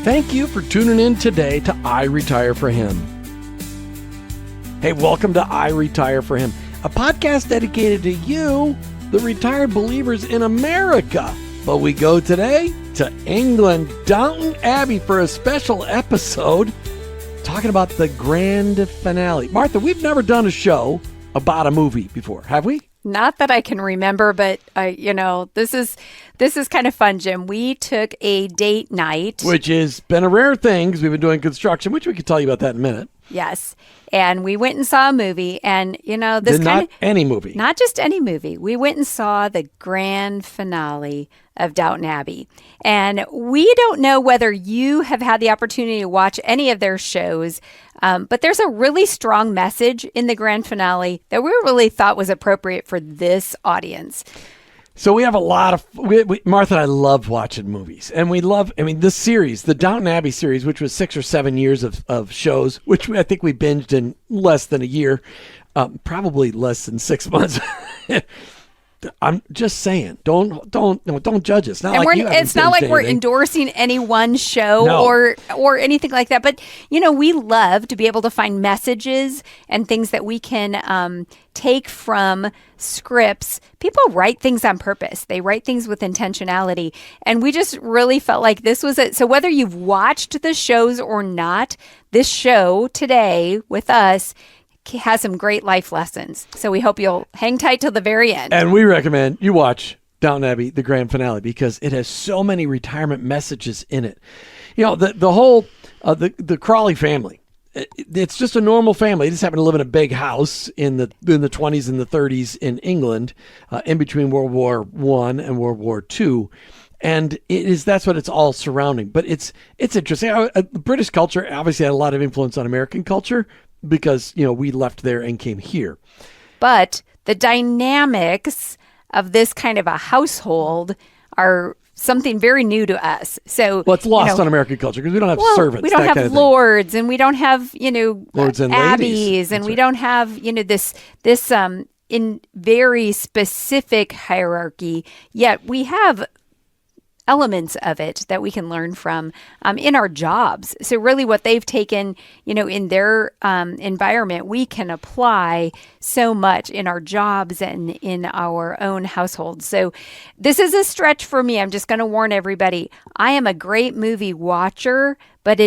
Thank you for tuning in today to I Retire for Him. Hey, welcome to I Retire for Him, a podcast dedicated to you, the retired believers in America. But we go today to England, Downton Abbey, for a special episode talking about the grand finale. Martha, we've never done a show about a movie before, have we? Not that I can remember, but this is kind of fun, Jim. We took a date night, which has been a rare thing because we've been doing construction, which we can tell you about that in a minute. Yes. And we went and saw a movie, and not any movie. Not just any movie. We went and saw the grand finale of Downton Abbey. And we don't know whether you have had the opportunity to watch any of their shows, but there's a really strong message in the grand finale that we really thought was appropriate for this audience. So we have a lot of, Martha and I love watching movies, and this series, the Downton Abbey series, which was 6 or 7 years of shows, which I think we binged in less than a year, probably less than 6 months. I'm just saying, don't judge us. It's not like we're endorsing any one show or anything like that. But we love to be able to find messages and things that we can take from scripts. People write things on purpose. They write things with intentionality, and we just really felt like this was it. So whether you've watched the shows or not, this show today with us has some great life lessons. So we hope you'll hang tight till the very end. And we recommend you watch Downton Abbey, the grand finale, because it has so many retirement messages in it. The whole, the Crawley family, it's just a normal family. They just happen to live in a big house in the 20s and the 30s in England, in between World War I and World War II. And that's what it's all surrounding. But it's interesting. British culture obviously had a lot of influence on American culture, because, we left there and came here. But the dynamics of this kind of a household are something very new to us. So, it's lost on American culture because we don't have servants. We don't have lords, and we don't have, lords and abbeys, and That's we right. don't have, this in very specific hierarchy. Yet we have elements of it that we can learn from in our jobs. So really what they've taken, in their environment, we can apply so much in our jobs and in our own households. So this is a stretch for me. I'm just going to warn everybody. I am a great movie watcher, but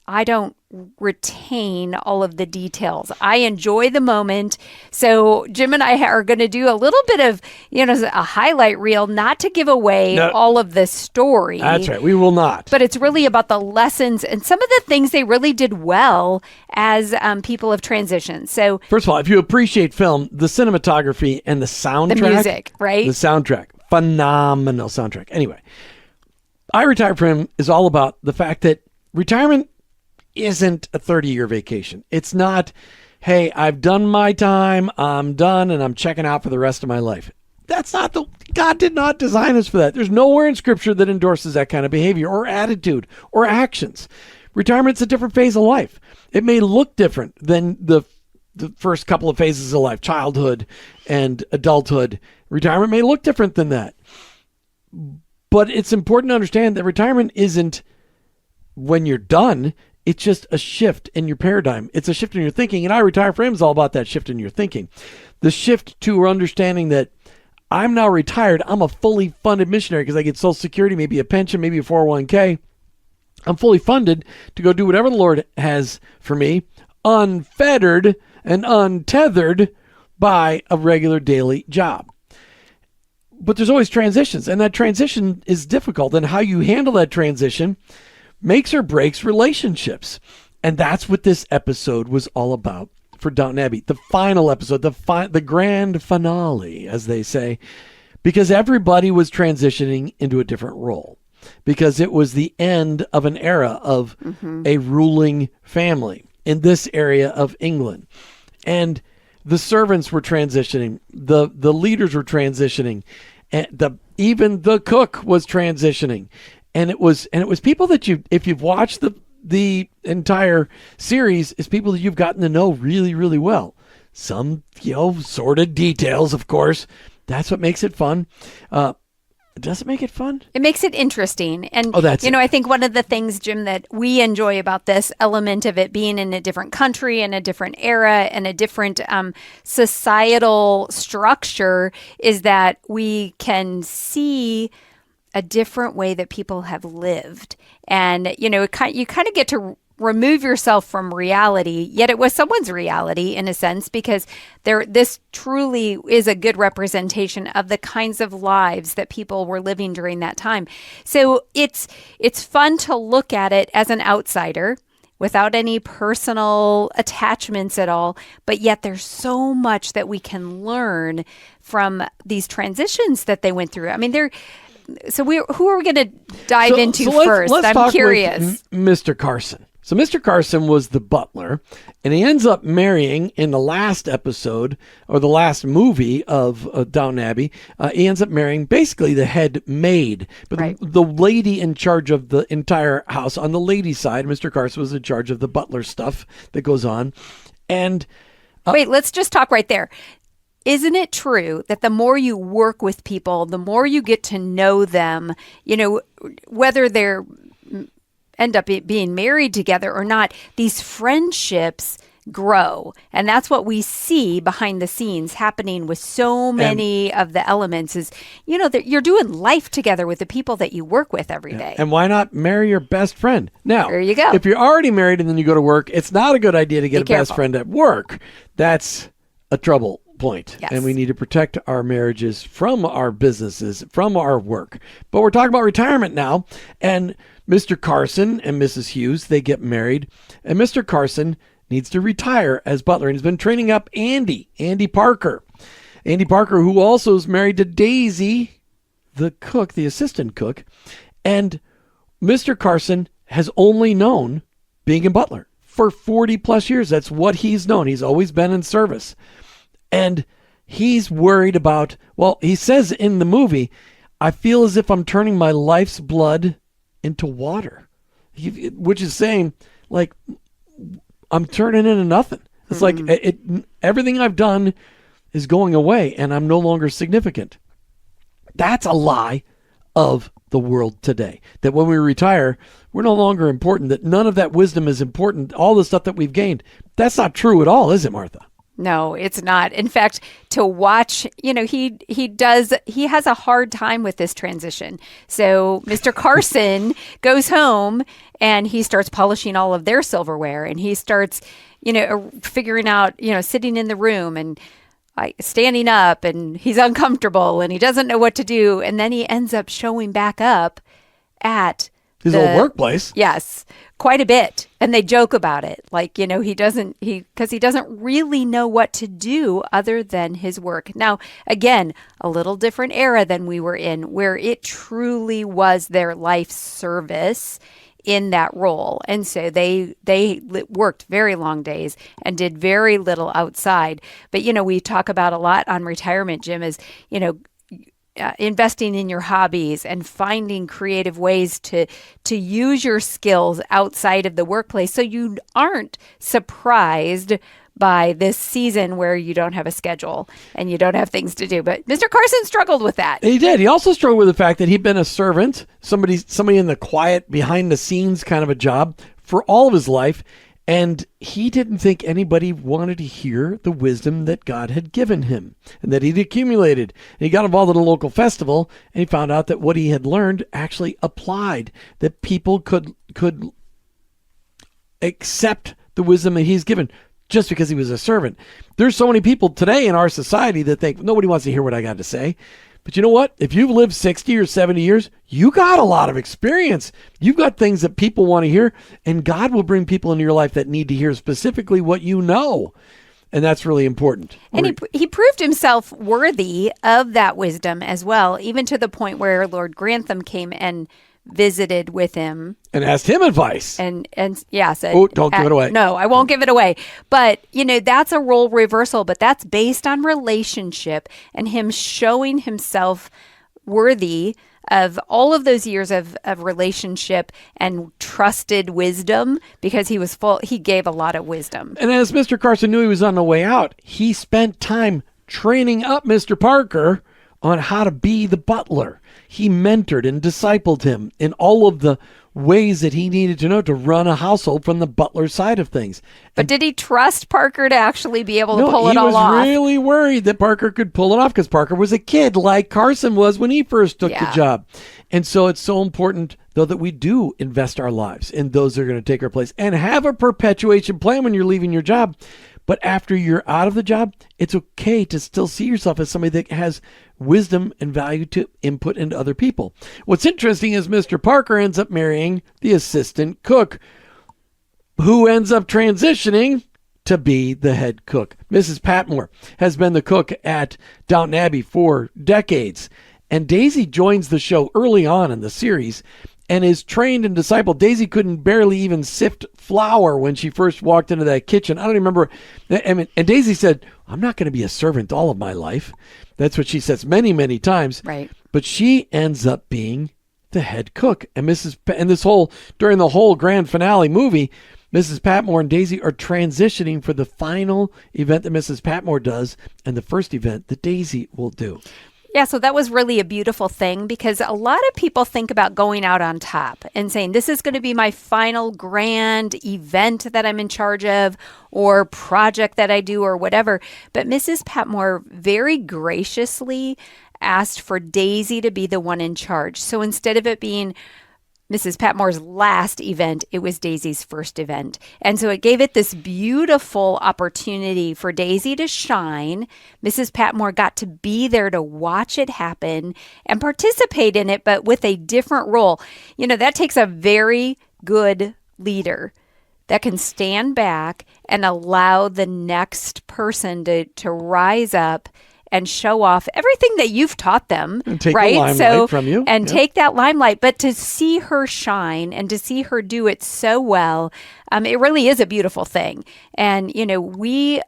I don't retain all of the details. I enjoy the moment. So Jim and I are going to do a little bit of, a highlight reel, not to give away all of the story. That's right. We will not. But it's really about the lessons and some of the things they really did well as people have transitioned. So first of all, if you appreciate film, the cinematography and the soundtrack. The music, right? The soundtrack. Phenomenal soundtrack. Anyway, I Retire for Him is all about the fact that retirement isn't a 30-year vacation. It's not, hey, I've done my time, I'm done, and I'm checking out for the rest of my life. God did not design us for that. There's nowhere in Scripture that endorses that kind of behavior or attitude or actions. Retirement's a different phase of life. It may look different than the first couple of phases of life, childhood and adulthood. Retirement may look different than that. But it's important to understand that retirement isn't when you're done. It's just a shift in your paradigm. It's a shift in your thinking. And I Retire for Him is all about that shift in your thinking. The shift to understanding that I'm now retired. I'm a fully funded missionary because I get Social Security, maybe a pension, maybe a 401k. I'm fully funded to go do whatever the Lord has for me, unfettered and untethered by a regular daily job. But there's always transitions, and that transition is difficult. And how you handle that transition makes or breaks relationships. And that's what this episode was all about for Downton Abbey. The final episode, the grand finale, as they say, because everybody was transitioning into a different role. Because it was the end of an era of a ruling family in this area of England. And the servants were transitioning. The leaders were transitioning. And even the cook was transitioning. And it was people that if you've watched the entire series, is people that you've gotten to know really, really well. Some, sordid details, of course. That's what makes it fun. Does it make it fun? It makes it interesting. And, I think one of the things, Jim, that we enjoy about this element of it being in a different country and a different era and a different societal structure is that we can see a different way that people have lived. And, you kind of get to remove yourself from reality, yet it was someone's reality in a sense, because this truly is a good representation of the kinds of lives that people were living during that time. So it's fun to look at it as an outsider without any personal attachments at all, but yet there's so much that we can learn from these transitions that they went through. I mean, who are we going to dive into first? Let's I'm talk curious. With Mr. Carson. So Mr. Carson was the butler, and he ends up marrying in the last episode or the last movie of Downton Abbey. He ends up marrying basically the head maid, but right. the lady in charge of the entire house. On the lady's side, Mr. Carson was in charge of the butler stuff that goes on. And wait, let's just talk right there. Isn't it true that the more you work with people, the more you get to know them, whether they're end up being married together or not, these friendships grow. And that's what we see behind the scenes happening with so many of the elements is, that you're doing life together with the people that you work with every day. And why not marry your best friend? Now, there you go. If you're already married and then you go to work, it's not a good idea to get a best friend at work. That's a trouble point. Yes. And we need to protect our marriages from our businesses, from our work. But we're talking about retirement now. And Mr. Carson and Mrs. Hughes, they get married. And Mr. Carson needs to retire as butler. And he's been training up Andy Parker. Andy Parker, who also is married to Daisy, the cook, the assistant cook. And Mr. Carson has only known being a butler for 40 plus years. That's what he's known. He's always been in service. And he's worried about, he says in the movie, I feel as if I'm turning my life's blood into water, which is saying, like, I'm turning into nothing. It's like everything I've done is going away and I'm no longer significant. That's a lie of the world today, that when we retire, we're no longer important, that none of that wisdom is important, all the stuff that we've gained. That's not true at all, is it, Martha? No, it's not. In fact, to watch, he has a hard time with this transition. So Mr. Carson goes home and he starts polishing all of their silverware, and he starts, figuring out, sitting in the room and standing up, and he's uncomfortable and he doesn't know what to do. And then he ends up showing back up at his old workplace. Yes, quite a bit. And they joke about it. Like, because he doesn't really know what to do other than his work. Now, again, a little different era than we were in, where it truly was their life service in that role. And so they worked very long days and did very little outside. But, we talk about a lot on retirement, Jim, is, investing in your hobbies and finding creative ways to use your skills outside of the workplace, so you aren't surprised by this season where you don't have a schedule and you don't have things to do. But Mr. Carson struggled with that. He did. He also struggled with the fact that he'd been a servant, somebody in the quiet, behind the scenes kind of a job for all of his life. And he didn't think anybody wanted to hear the wisdom that God had given him and that he'd accumulated. And he got involved in a local festival, and he found out that what he had learned actually applied, that people could accept the wisdom that he's given just because he was a servant. There's so many people today in our society that think nobody wants to hear what I got to say. But you know what? If you've lived 60 or 70 years, you got a lot of experience. You've got things that people want to hear, and God will bring people into your life that need to hear specifically what you know. And that's really important. And he proved himself worthy of that wisdom as well, even to the point where Lord Grantham came and visited with him and asked him advice. And yeah, said, don't give it away. No, I won't give it away. But, that's a role reversal, but that's based on relationship and him showing himself worthy of all of those years of relationship and trusted wisdom, because he gave a lot of wisdom. And as Mr. Carson knew he was on the way out, he spent time training up Mr. Parker on how to be the butler. He mentored and discipled him in all of the ways that he needed to know to run a household from the butler side of things. But did he trust Parker to actually be able to pull it all off? He was really worried that Parker could pull it off because Parker was a kid like Carson was when he first took the job. And so it's so important, though, that we do invest our lives in those that are going to take our place and have a perpetuation plan when you're leaving your job. But after you're out of the job, it's okay to still see yourself as somebody that has wisdom and value to input into other people. What's interesting is Mr. Parker ends up marrying the assistant cook, who ends up transitioning to be the head cook. Mrs. Patmore has been the cook at Downton Abbey for decades. And Daisy joins the show early on in the series and is trained and discipled. Daisy couldn't barely even sift flour when she first walked into that kitchen. I don't even remember. And Daisy said, I'm not going to be a servant all of my life. That's what she says many, many times. Right. But she ends up being the head cook. And during the whole grand finale movie, Mrs. Patmore and Daisy are transitioning for the final event that Mrs. Patmore does and the first event that Daisy will do. Yeah, so that was really a beautiful thing because a lot of people think about going out on top and saying, this is going to be my final grand event that I'm in charge of or project that I do or whatever. But Mrs. Patmore very graciously asked for Daisy to be the one in charge. So instead of it being Mrs. Patmore's last event, it was Daisy's first event. And so it gave it this beautiful opportunity for Daisy to shine. Mrs. Patmore got to be there to watch it happen and participate in it, but with a different role. You know, that takes a very good leader that can stand back and allow the next person to rise up and show off everything that you've taught them, and take right? the limelight from you. And take that limelight, but to see her shine and to see her do it so well, it really is a beautiful thing. And, you know,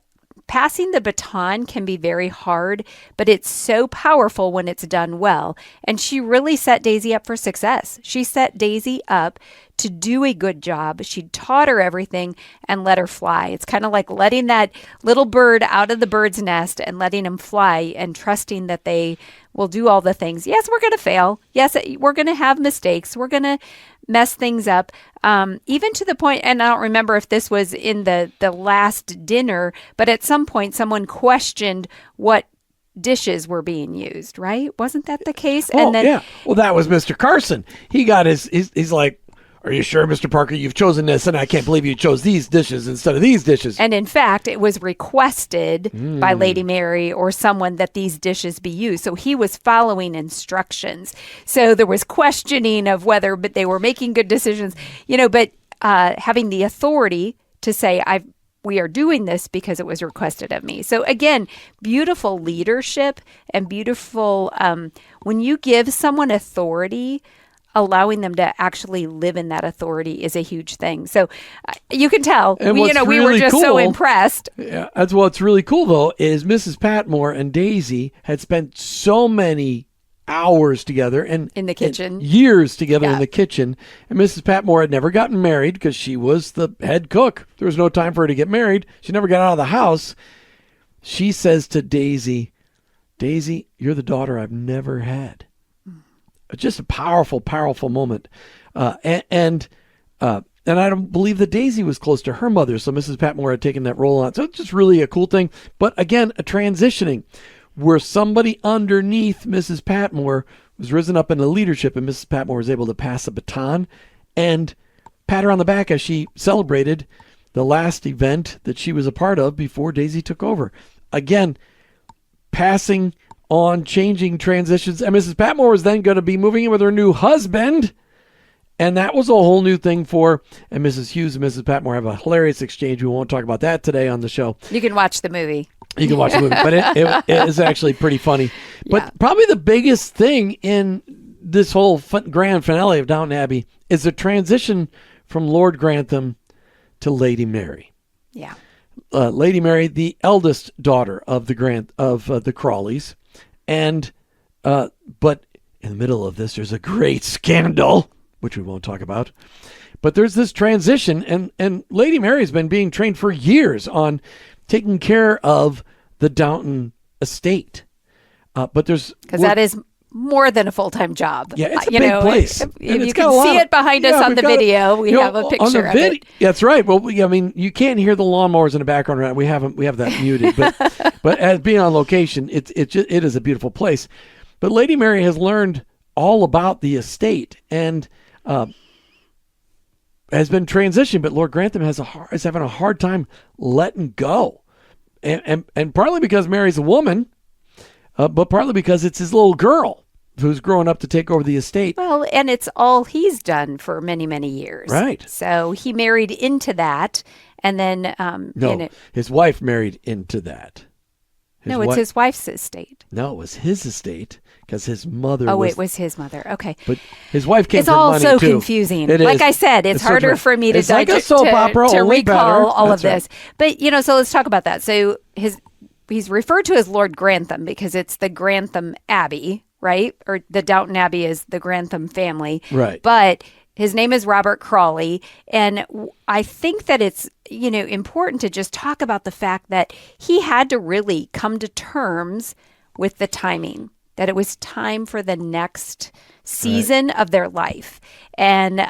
passing the baton can be very hard, but it's so powerful when it's done well. And she really set Daisy up for success. She set Daisy up to do a good job. She taught her everything and let her fly. It's kind of like letting that little bird out of the bird's nest and letting him fly and trusting that they will do all the things. Yes, we're going to fail. Yes, we're going to have mistakes. We're going to mess things up. Even to the point, and I don't remember if this was in the last dinner, but at some point someone questioned what dishes were being used, right? Wasn't that the case? Oh, and then, yeah. Well, that was Mr. Carson. He got he's like, are you sure, Mr. Parker, you've chosen this? And I can't believe you chose these dishes instead of these dishes. And in fact, it was requested by Lady Mary or someone that these dishes be used. So he was following instructions. So there was questioning of whether but they were making good decisions, you know, but having the authority to say, we are doing this because it was requested of me. So again, beautiful leadership and beautiful, when you give someone authority, allowing them to actually live in that authority is a huge thing. So you can tell, we were just so impressed. Yeah, that's what's really cool, though, is Mrs. Patmore and Daisy had spent so many hours together and in the kitchen, and years together in the kitchen. And Mrs. Patmore had never gotten married because she was the head cook. There was no time for her to get married. She never got out of the house. She says to Daisy, Daisy, you're the daughter I've never had. Just a powerful, powerful moment. And I don't believe that Daisy was close to her mother, so Mrs. Patmore had taken that role on. So it's just really a cool thing. But again, a transitioning where somebody underneath Mrs. Patmore was risen up into leadership, and Mrs. Patmore was able to pass a baton and pat her on the back as she celebrated the last event that she was a part of before Daisy took over. Again, passing on, changing transitions. And Mrs. Patmore was then going to be moving in with her new husband. And that was a whole new thing for, and Mrs. Hughes and Mrs. Patmore have a hilarious exchange. We won't talk about that today on the show. You can watch the movie. You can watch the movie, but it is actually pretty funny. But probably the biggest thing in this whole grand finale of Downton Abbey is the transition from Lord Grantham to Lady Mary. Yeah. Lady Mary, the eldest daughter of the Crawleys. And, but in the middle of this, there's a great scandal, which we won't talk about. But there's this transition, and Lady Mary's been being trained for years on taking care of the Downton estate. But there's because that is more than a full-time job. Yeah, it's a big place. If you can see it behind us on the video, we have a picture of it. That's right. Well, I mean, you can't hear the lawnmowers in the background. Right? We have that muted. But as being on location, it is a beautiful place. But Lady Mary has learned all about the estate and has been transitioned. But Lord Grantham is having a hard time letting go, and partly because Mary's a woman. But partly because it's his little girl who's growing up to take over the estate. Well, and it's all he's done for many, many years. Right. So he married into and then... his wife married into that. It's his wife's estate. No, it was his estate because his mother it was his mother. Okay. But his wife came it's from all money, so too. confusing. It like is. I said, it's harder for me to like a soap opera, to only recall better. all That's of this. But, so let's talk about that. So he's referred to as Lord Grantham because it's the Grantham Abbey, right? Or the Downton Abbey is the Grantham family. Right. But his name is Robert Crawley. And I think that it's, important to just talk about the fact that he had to really come to terms with the timing, that it was time for the next season of their life. And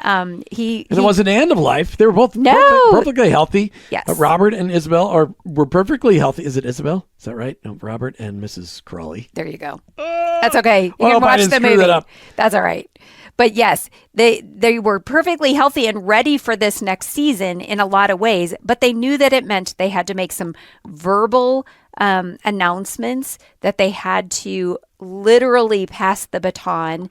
it wasn't the end of life. They were both perfectly healthy. Yes. Robert and Isabel were perfectly healthy. Is it Isabel? Is that right? No, Robert and Mrs. Crawley. There you go. That's okay. You can watch the movie. That up. That's all right. But yes, they were perfectly healthy and ready for this next season in a lot of ways, but they knew that it meant they had to make some verbal announcements, that they had to literally pass the baton.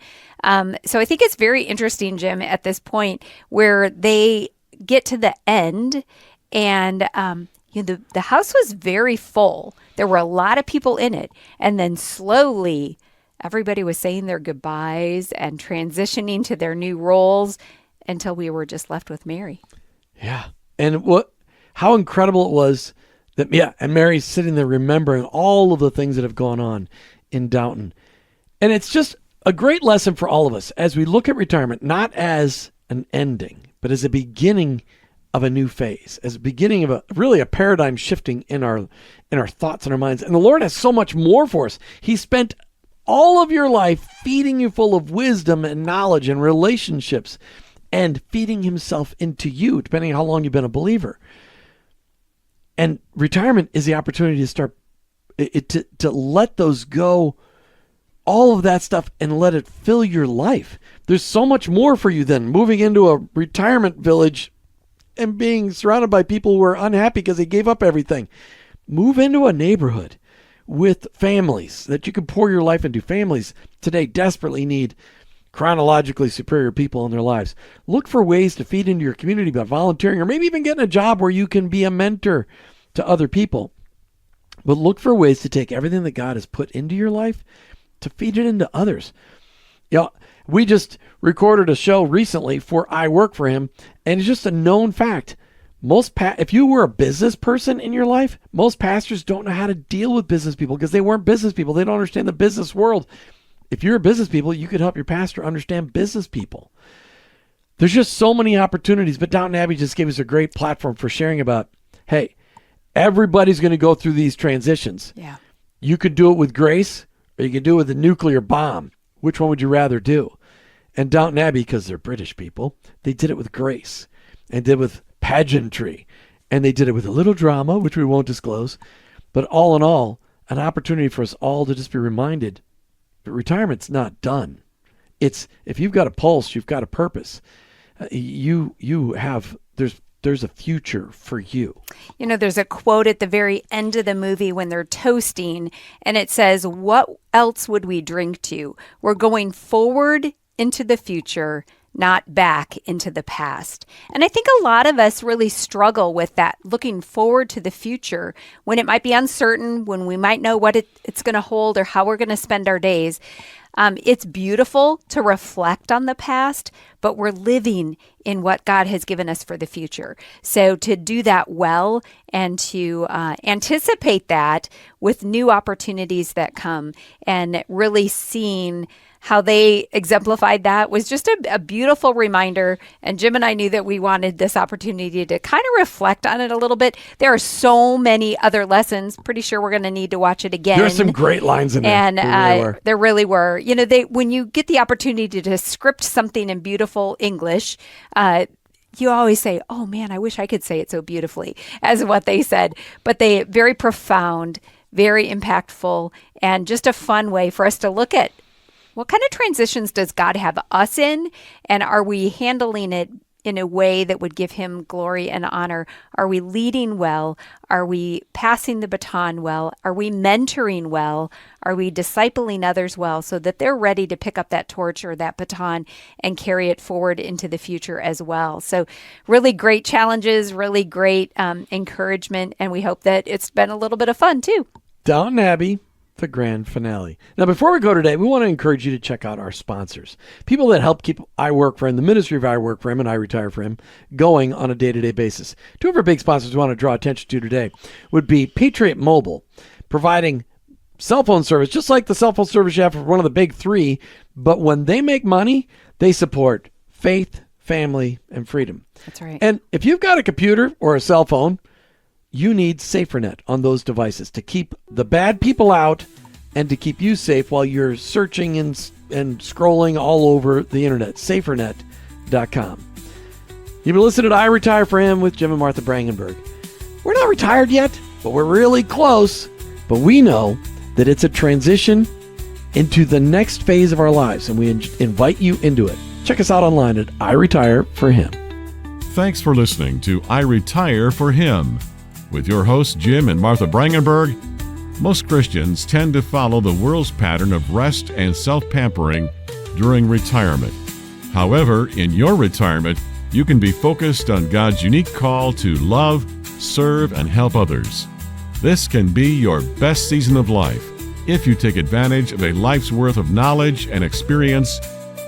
So I think it's very interesting, Jim, at this point where they get to the end and the house was very full. There were a lot of people in it. And then slowly everybody was saying their goodbyes and transitioning to their new roles until we were just left with Mary. Yeah. And how incredible it was that, and Mary's sitting there remembering all of the things that have gone on in Downton. And it's just a great lesson for all of us as we look at retirement, not as an ending, but as a beginning of a new phase, as a beginning of a paradigm shifting in our thoughts and our minds. And the Lord has so much more for us. He spent all of your life feeding you full of wisdom and knowledge and relationships and feeding himself into you, depending on how long you've been a believer. And retirement is the opportunity to start to let those go, all of that stuff, and let it fill your life. There's so much more for you than moving into a retirement village and being surrounded by people who are unhappy because they gave up everything. Move into a neighborhood with families that you can pour your life into. Families today desperately need chronologically superior people in their lives. Look for ways to feed into your community by volunteering or maybe even getting a job where you can be a mentor to other people. But look for ways to take everything that God has put into your life to feed it into others. We just recorded a show recently for I Work for Him, and it's just a known fact. If you were a business person in your life, most pastors don't know how to deal with business people because they weren't business people. They don't understand the business world. If you're a business people, you could help your pastor understand business people. There's just so many opportunities, but Downton Abbey just gave us a great platform for sharing about, hey, everybody's going to go through these transitions. Yeah. You could do it with grace or you could do it with a nuclear bomb. Which one would you rather do? And Downton Abbey, because they're British people, they did it with grace and did it with pageantry. And they did it with a little drama, which we won't disclose. But all in all, an opportunity for us all to just be reminded that retirement's not done. It's, if you've got a pulse, you've got a purpose. There's a future for you. There's a quote at the very end of the movie when they're toasting, and it says, "What else would we drink to? We're going forward into the future, not back into the past." And I think a lot of us really struggle with that, looking forward to the future when it might be uncertain, when we might know what it's going to hold or how we're going to spend our days. It's beautiful to reflect on the past, but we're living in what God has given us for the future. So to do that well and to anticipate that with new opportunities that come, and really seeing how they exemplified that was just a beautiful reminder. And Jim and I knew that we wanted this opportunity to kind of reflect on it a little bit. There are so many other lessons. Pretty sure we're going to need to watch it again. There's some great lines in there. And there really were. You know, when you get the opportunity to script something in beautiful English, you always say, oh man, I wish I could say it so beautifully as what they said. But they very profound, very impactful, and just a fun way for us to look at what kind of transitions does God have us in, and are we handling it in a way that would give him glory and honor? Are we leading well? Are we passing the baton well? Are we mentoring well? Are we discipling others well so that they're ready to pick up that torch or that baton and carry it forward into the future as well? So really great challenges, really great encouragement, and we hope that it's been a little bit of fun too. Downton Abbey, the grand finale. Now, before we go today, we want to encourage you to check out our sponsors, people that help keep I Work for Him, the ministry of I Work for Him and I Retire for Him, going on a day-to-day basis. Two of our big sponsors we want to draw attention to today would be Patriot Mobile, providing cell phone service, just like the cell phone service you have for one of the big three, but when they make money, they support faith, family, and freedom. That's right. And if you've got a computer or a cell phone, you need SaferNet on those devices to keep the bad people out and to keep you safe while you're searching and scrolling all over the internet. SaferNet.com. You've been listening to I Retire for Him with Jim and Martha Brangenberg. We're not retired yet, but we're really close. But we know that it's a transition into the next phase of our lives, and we invite you into it. Check us out online at I Retire for Him. Thanks for listening to I Retire for Him. With your hosts, Jim and Martha Brangenberg. Most Christians tend to follow the world's pattern of rest and self-pampering during retirement. However, in your retirement, you can be focused on God's unique call to love, serve, and help others. This can be your best season of life if you take advantage of a life's worth of knowledge and experience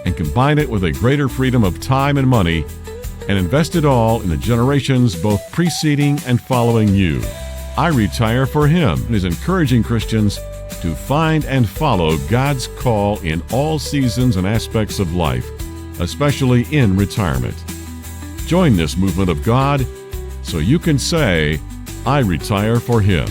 and combine it with a greater freedom of time and money, and invest it all in the generations both preceding and following you. I Retire for Him is encouraging Christians to find and follow God's call in all seasons and aspects of life, especially in retirement. Join this movement of God so you can say, I retire for Him.